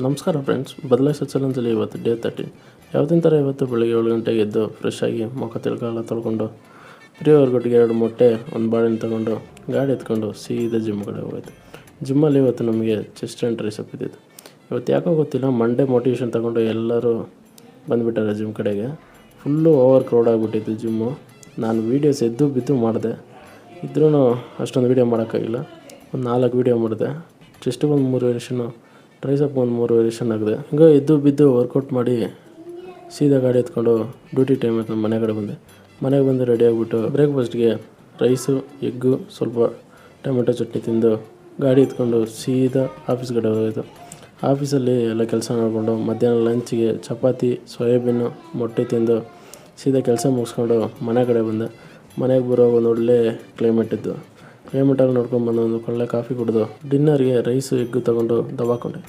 ನಮಸ್ಕಾರ ಫ್ರೆಂಡ್ಸ್, ಬದಲಾಯಿಸೋ ಚಾಲೆಂಜಲ್ಲಿ ಇವತ್ತು ಡೇ 13. ಯಾವತ್ತಿನ ಥರ ಇವತ್ತು ಬೆಳಗ್ಗೆ 7 ಗಂಟೆಗೆ ಎದ್ದು ಫ್ರೆಶ್ ಆಗಿ ಮುಖ ತಿಳ್ಕೊಳ್ಳ ತೊಳ್ಕೊಂಡು ಪ್ರಿಯವರ್ಗೊಟ್ಟಿಗೆ 2 ಮೊಟ್ಟೆ ಒಂದು ಬಾಳೆಹಣ್ಣು ತೊಗೊಂಡು ಗಾಡಿ ಎತ್ಕೊಂಡು ಸೀದಾ ಜಿಮ್ ಕಡೆ ಹೋಗೋಯ್ತು. ಜಿಮ್ಮಲ್ಲಿ ಇವತ್ತು ನಮಗೆ ಚೆಸ್ಟ್ ಆ್ಯಂಡ್ ಟ್ರೈಸೆಪ್ ಇದ್ದಿದ್ದು. ಇವತ್ತು ಯಾಕೋ ಗೊತ್ತಿಲ್ಲ, ಮಂಡೇ ಮೋಟಿವೇಶನ್ ತೊಗೊಂಡು ಎಲ್ಲರೂ ಬಂದುಬಿಟ್ಟಾರೆ ಜಿಮ್ ಕಡೆಗೆ. ಫುಲ್ಲು ಓವರ್ ಕ್ರೌಡ್ ಆಗಿಬಿಟ್ಟಿತ್ತು ಜಿಮ್ಮು. ನಾನು ವೀಡಿಯೋಸ್ ಎದ್ದು ಬಿದ್ದು ಮಾಡಿದೆ, ಇದ್ರೂ ಅಷ್ಟೊಂದು ವೀಡಿಯೋ ಮಾಡೋಕ್ಕಾಗಿಲ್ಲ. ಒಂದು 4 ವೀಡಿಯೋ ಮಾಡಿದೆ. ಚೆಸ್ಟಿಗೆ ಒಂದು 3 ವೇರಿಯೇಷನ್ನು, ಟ್ರೈಸಪ್ಗೆ ಒಂದು 3 ವೇರಿಯೇಷನ್ ಆಗಿದೆ. ಹಂಗೆ ಎದ್ದು ಬಿದ್ದು ವರ್ಕೌಟ್ ಮಾಡಿ ಸೀದಾ ಗಾಡಿ ಎತ್ಕೊಂಡು ಡ್ಯೂಟಿ ಟೈಮ್ ಆಯ್ತು. ನಮ್ಮ ಮನೆ ಕಡೆ ಬಂದೆ. ಮನೆಗೆ ಬಂದು ರೆಡಿ ಆಗಿಬಿಟ್ಟು ಬ್ರೇಕ್ಫಾಸ್ಟ್ಗೆ ರೈಸು, ಎಗ್ಗು, ಸ್ವಲ್ಪ ಟೊಮೆಟೊ ಚಟ್ನಿ ತಿಂದು ಗಾಡಿ ಎತ್ಕೊಂಡು ಸೀದಾ ಆಫೀಸ್ ಕಡೆ ಹೋಗೋದು. ಆಫೀಸಲ್ಲಿ ಎಲ್ಲ ಕೆಲಸ ಮಾಡಿಕೊಂಡು ಮಧ್ಯಾಹ್ನ ಲಂಚಿಗೆ ಚಪಾತಿ, ಸೋಯಾಬೀನು, ಮೊಟ್ಟೆ ತಿಂದು ಸೀದಾ ಕೆಲಸ ಮುಗಿಸ್ಕೊಂಡು ಮನೆ ಕಡೆ ಬಂದೆ. ಮನೆಗೆ ಬರೋ ಒಂದು ಒಳ್ಳೆ ಕ್ಲೈಮೇಟ್ ಇದ್ದು. ಕ್ಲೈಮೇಟಲ್ಲಿ ನೋಡ್ಕೊಂಡು ಬಂದು ಒಂದು ಒಳ್ಳೆ ಕಾಫಿ ಕುಡಿದು ಡಿನ್ನರ್ಗೆ ರೈಸು ಎಗ್ಗು ತೊಗೊಂಡು ದಬಾಕೊಂಡೆ.